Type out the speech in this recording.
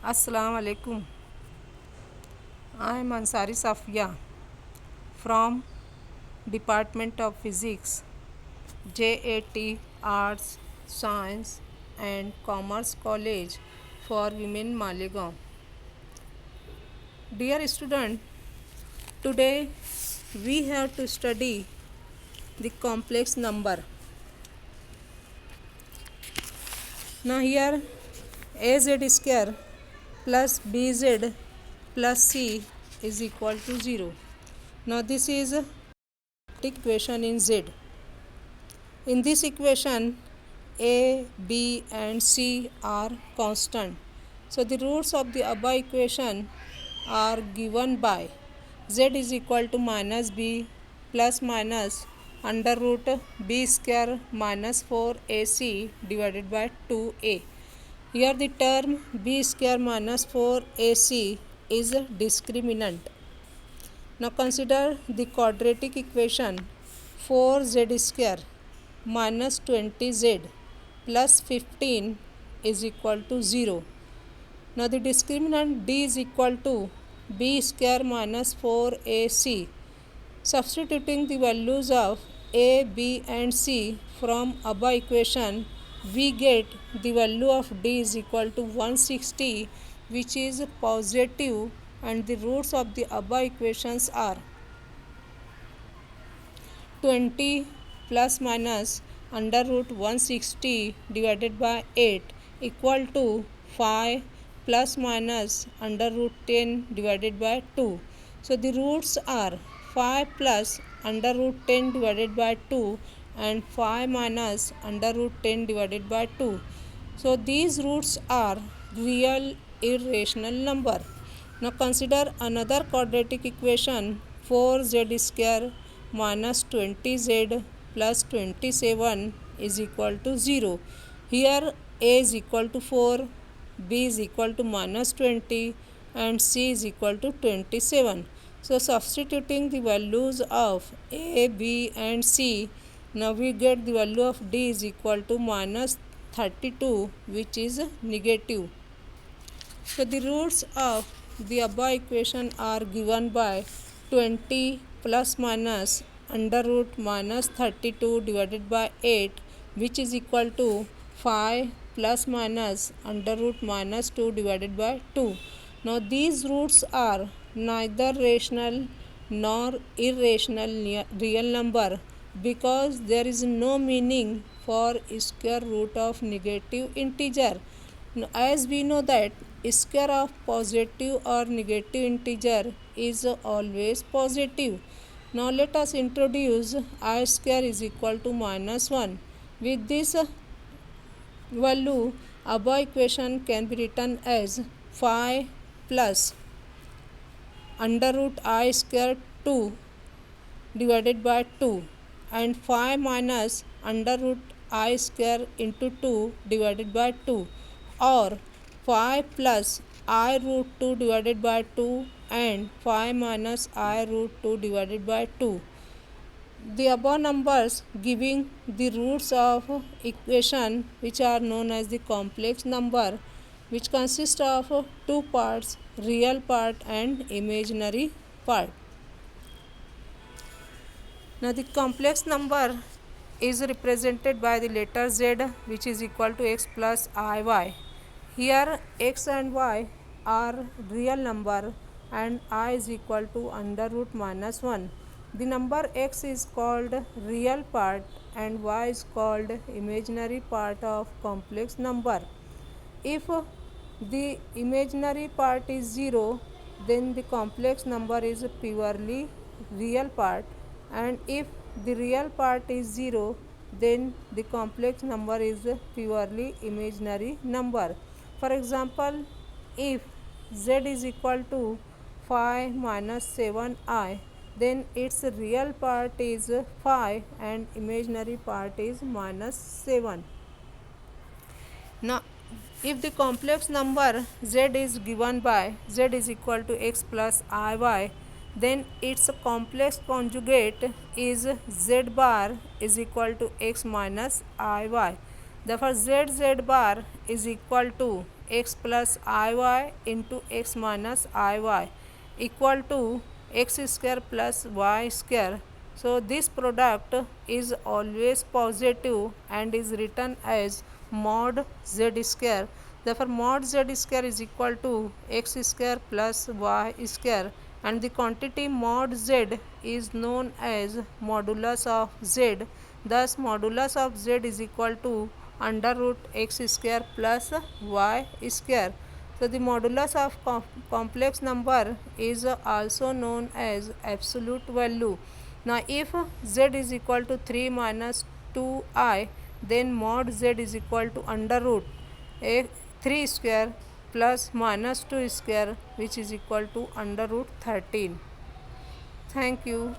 Assalamu alaikum. I am Ansari Safiya from Department of Physics, J.A.T Arts, Science and Commerce College for Women Malegaon. Dear student, today we have to study the complex number. Now here az square plus bz plus c is equal to 0. Now this is equation in z. In this equation a, b and c are constant. So the roots of the above equation are given by z is equal to minus b plus minus under root b square minus 4ac divided by 2a. Here the term b square minus 4ac is a discriminant. Now consider the quadratic equation 4z square minus 20z plus 15 is equal to 0. Now the discriminant d is equal to b square minus 4ac. Substituting the values of a, b and c from above equation, we get the value of d is equal to 160, which is positive, and the roots of the above equations are 20 plus minus under root 160 divided by 8 equal to 5 plus minus under root 10 divided by 2. So the roots are 5 plus under root 10 divided by 2 and 5 minus under root 10 divided by 2. So these roots are real irrational number. Now consider another quadratic equation 4z square minus 20z plus 27 is equal to 0. Here a is equal to 4, b is equal to minus 20 and c is equal to 27. So substituting the values of a, b and c, now we get the value of d is equal to minus 32, which is negative. So the roots of the above equation are given by 20 plus minus under root minus 32 divided by 8, which is equal to 5 plus minus under root minus 2 divided by 2. Now these roots are neither rational nor irrational real number, because there is no meaning for square root of negative integer. Now, as we know that square of positive or negative integer is always positive. Now let us introduce I square is equal to minus 1. With this value, above equation can be written as 5 plus under root I square 2 divided by 2 and 5 minus under root I square into 2 divided by 2, or 5 plus I root 2 divided by 2 and 5 minus I root 2 divided by 2. The above numbers giving the roots of equation which are known as the complex number, which consist of two parts, real part and imaginary part. Now the complex number is represented by the letter z, which is equal to x plus iy. Here x and y are real number and I is equal to under root minus 1. The number x is called real part and y is called imaginary part of complex number. If the imaginary part is 0, then the complex number is purely real part, and if the real part is 0, then the complex number is purely imaginary number. For example, if z is equal to 5 minus 7i, then its real part is 5 and imaginary part is minus 7. Now if the complex number z is given by z is equal to x plus iy, then its complex conjugate is z bar is equal to x minus iy. Therefore z bar is equal to x plus iy into x minus iy equal to x square plus y square. So this product is always positive and is written as mod z square. Therefore mod z square is equal to x square plus y square, and the quantity mod z is known as modulus of z. Thus modulus of z is equal to under root x square plus y square. So the modulus of complex number is also known as absolute value. Now if z is equal to 3 minus 2i, then mod z is equal to under root 3 square plus minus 2 square, which is equal to under root 13. Thank you.